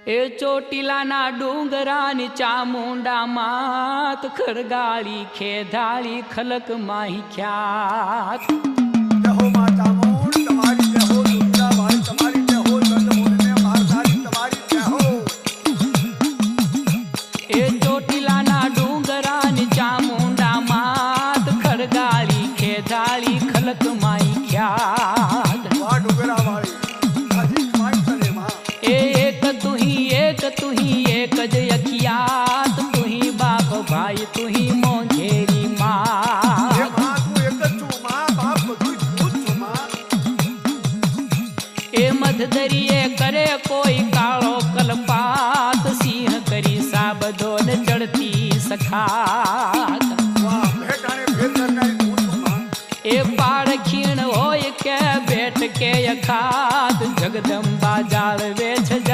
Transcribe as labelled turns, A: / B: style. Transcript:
A: એ ચોટીલાના ડુંગરાની ચામુંડા માત ખરગાળી ખેધાળી ખલક માહી ખ્યાત
B: જય હો માં ચામુંડ તમારી જય હો દુર્ગા ભાઈ તમારી જય હો ચંદ્રમોહનને મહાકાળી તમારી જય હો
A: એ ચોટીલાના ડુંગરાની ચામુંડા માત ખરગાળી ખેધાળી ખલક માહી ખ્યાત
B: વાહ ડુંગરા વાળી હજી માઈ કરે માં
A: एक तू ही एक ज अखियात तू ही बाप भाई तू ही मोंघेरी
B: એ
A: माँ
B: માં તું એક જ છું માં બાપ બધું હું જ છું માં
A: ए मधदरिये करे कोई कालो कलपात सिंह करी साबदो न चढ़ती सखात
B: વાહ ભેટાણે ભેર કરનારી હું છું માં
A: ए पाड़ खीण होय के बैठ के अखात जगदम्बा जाळवे छ